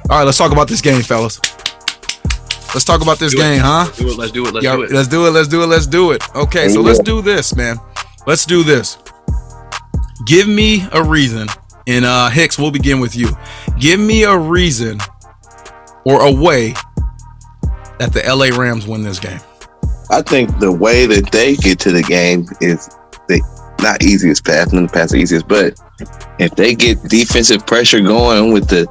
All right, let's talk about this game, fellas. Let's talk about this game, huh? Let's do it. Let's do it. Okay, so let's do this, man. Let's do this. Give me a reason, and Hicks, we'll begin with you. Give me a reason or a way that the LA Rams win this game. I think the way that they get to the game is not easiest path, none of the paths are easiest, but if they get defensive pressure going with the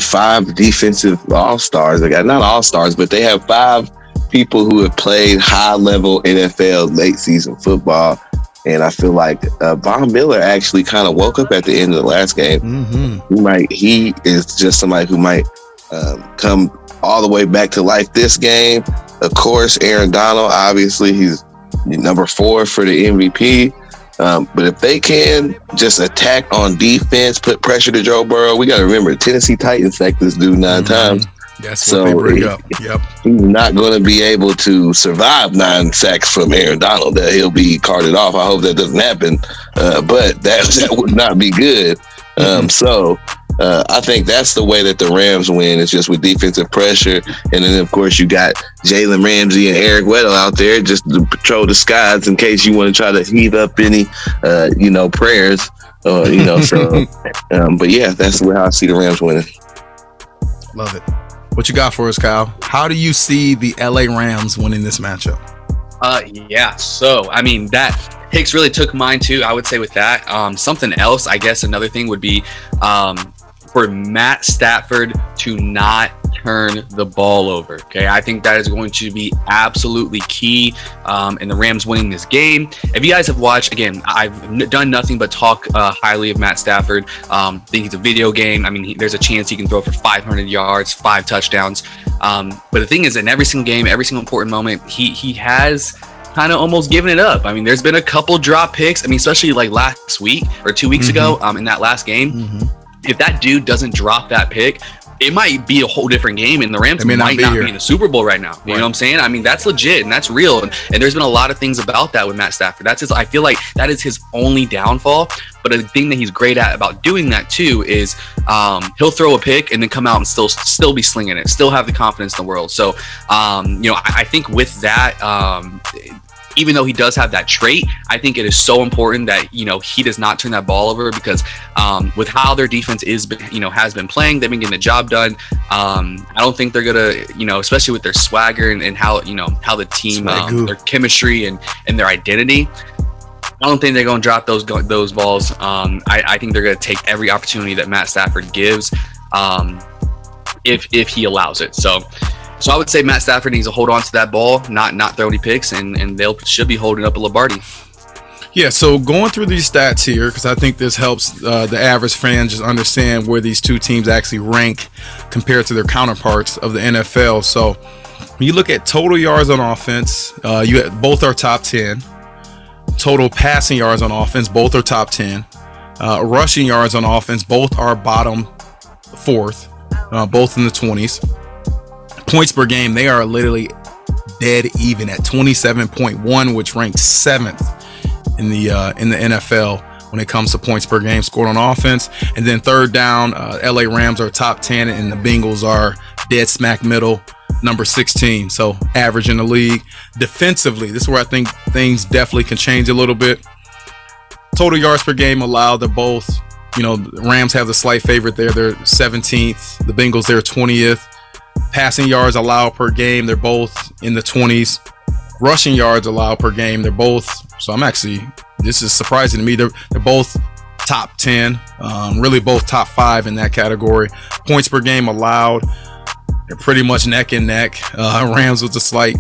5 defensive all-stars, they got not all-stars, but they have 5 people who have played high-level NFL late season football. And I feel like Von Miller actually kind of woke up at the end of the last game. Mm-hmm. He is just somebody who might come all the way back to life this game. Of course, Aaron Donald, obviously, he's number 4 for the MVP. But if they can just attack on defense, put pressure to Joe Burrow, we got to remember, Tennessee Titans sacked this dude 9 times. That's what they bring up. Yep. He's not going to be able to survive 9 sacks from Aaron Donald. That he'll be carted off. I hope that doesn't happen. But that would not be good. So I think that's the way that the Rams win. It's just with defensive pressure. And then, of course, you got Jalen Ramsey and Eric Weddle out there just to patrol the skies in case you want to try to heave up any, prayers. But yeah, that's how I see the Rams winning. Love it. What you got for us, Kyle? How do you see the LA Rams winning this matchup? So I mean, that Hicks really took mine too. I would say with that, something else, I guess another thing would be for Matt Stafford to not turn the ball over. Okay, I think that is going to be absolutely key in the Rams winning this game. If you guys have watched, again, I've done nothing but talk highly of Matt Stafford. Think he's a video game. I mean, there's a chance he can throw for 500 yards, 5 touchdowns. But the thing is, in every single game, every single important moment, he has kind of almost given it up. I mean, there's been a couple drop picks. I mean, especially like last week or 2 weeks ago in that last game. If that dude doesn't drop that pick, it might be a whole different game, and the Rams might not be in the Super Bowl right now. You know what I'm saying? I mean, that's legit and that's real. And there's been a lot of things about that with Matt Stafford. I feel like that is his only downfall. But the thing that he's great at about doing that too is he'll throw a pick and then come out and still be slinging it, still have the confidence in the world. So I think with that, even though he does have that trait, I think it is so important that, he does not turn that ball over, because with how their defense has been playing, they've been getting the job done. I don't think they're gonna, especially with their swagger and how the team, their chemistry and their identity, I don't think they're gonna drop those balls. I think they're gonna take every opportunity that Matt Stafford gives, if he allows it. So I would say Matt Stafford needs to hold on to that ball, not throw any picks, and they should be holding up a Lombardi. Yeah, so going through these stats here, because I think this helps the average fan just understand where these two teams actually rank compared to their counterparts of the NFL. So when you look at total yards on offense, both are top 10. Total passing yards on offense, both are top 10. Rushing yards on offense, both are bottom 4th, both in the 20s. Points per game, they are literally dead even at 27.1, which ranks 7th in the NFL when it comes to points per game scored on offense. And then third down, LA Rams are top 10, and the Bengals are dead smack middle, number 16. So average in the league. Defensively, this is where I think things definitely can change a little bit. Total yards per game allowed, they're both, the Rams have the slight favorite there. They're 17th. The Bengals, they're 20th. Passing yards allowed per game, they're both in the 20s. Rushing yards allowed per game, they're both, so this is surprising to me, they're both top 10, really both top 5 in that category. Points per game allowed, they're pretty much neck and neck. Rams with slight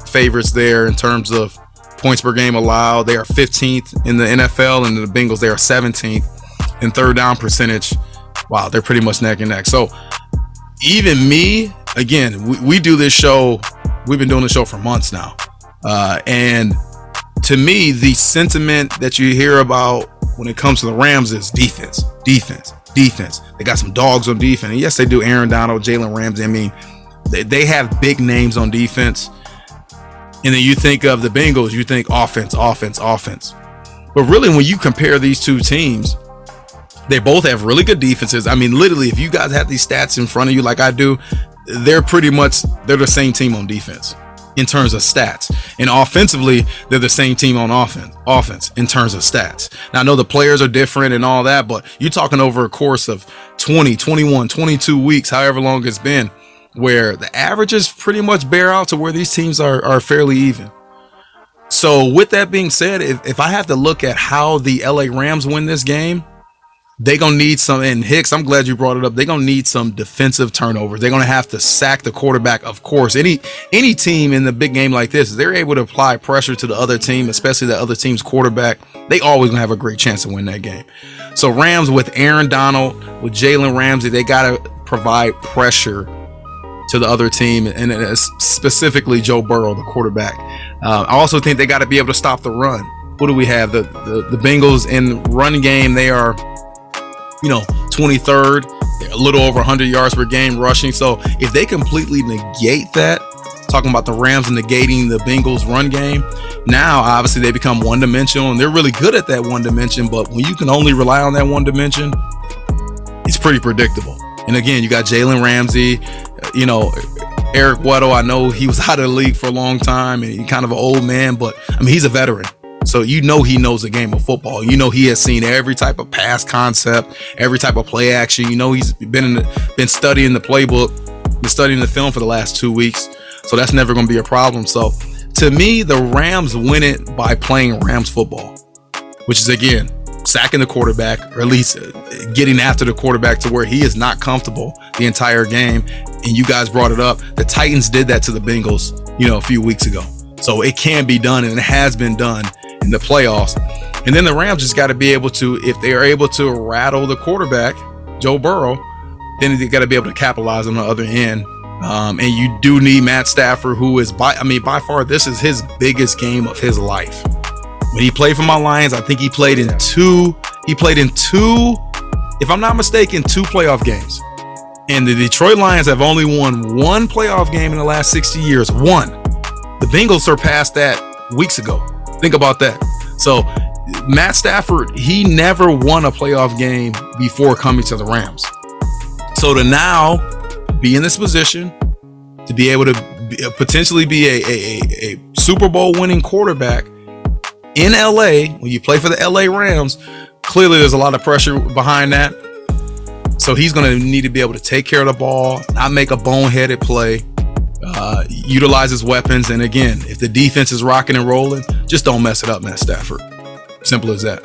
favorites there in terms of points per game allowed. They are 15th in the NFL, and the Bengals, they are 17th in third down percentage. Wow, they're pretty much neck and neck. So even me, again, we do this show, we've been doing this show for months now. And to me, the sentiment that you hear about when it comes to the Rams is defense. They got some dogs on defense. And yes, they do. Aaron Donald, Jalen Ramsey. I mean, they have big names on defense. And then you think of the Bengals, you think offense. But really, when you compare these two teams, They both have really good defenses. I mean, literally, if you guys have these stats in front of you like I do, they're the same team on defense in terms of stats. And offensively, they're the same team on offense in terms of stats. Now, I know the players are different and all that, but you're talking over a course of 20, 21, 22 weeks, however long it's been, where the averages pretty much bear out to where these teams are fairly even. So with that being said, if I have to look at how the LA Rams win this game, they're going to need some, and Hicks, I'm glad you brought it up. They're going to need some defensive turnovers. They're going to have to sack the quarterback. Of course, any team in the big game like this, they're able to apply pressure to the other team, especially the other team's quarterback. They always going to have a great chance to win that game. So Rams with Aaron Donald, with Jalen Ramsey, they got to provide pressure to the other team, and specifically Joe Burrow, the quarterback. I also think they got to be able to stop the run. What do we have? The Bengals in run game, they are 23rd, a little over 100 yards per game rushing. So if they completely negate that, talking about the Rams negating the Bengals run game, now obviously they become one dimensional, and they're really good at that one dimension. But when you can only rely on that one dimension, it's pretty predictable. And again, you got Jalen Ramsey, Eric Weddle. I know he was out of the league for a long time and he's kind of an old man, but I mean, he's a veteran. So he knows the game of football. He has seen every type of pass concept, every type of play action. He's been studying the playbook, been studying the film for the last 2 weeks. So that's never going to be a problem. So to me, the Rams win it by playing Rams football, which is, again, sacking the quarterback, or at least getting after the quarterback to where he is not comfortable the entire game. And you guys brought it up. The Titans did that to the Bengals, a few weeks ago. So it can be done, and it has been done in the playoffs. And then the Rams just got to be able to, if they are able to rattle the quarterback, Joe Burrow, then they got to be able to capitalize on the other end. And you do need Matt Stafford, who is by far, this is his biggest game of his life. When he played for my Lions, I think he played in two, if I'm not mistaken, 2 playoff games. And the Detroit Lions have only won 1 playoff game in the last 60 years. 1. The Bengals surpassed that weeks ago. Think about that. So Matt Stafford, he never won a playoff game before coming to the Rams. So to now be in this position, to be able to potentially be a Super Bowl winning quarterback in LA, when you play for the LA Rams, clearly there's a lot of pressure behind that. So he's going to need to be able to take care of the ball, not make a boneheaded play, utilize his weapons. And again, if the defense is rocking and rolling, just don't mess it up, Matt Stafford. Simple as that.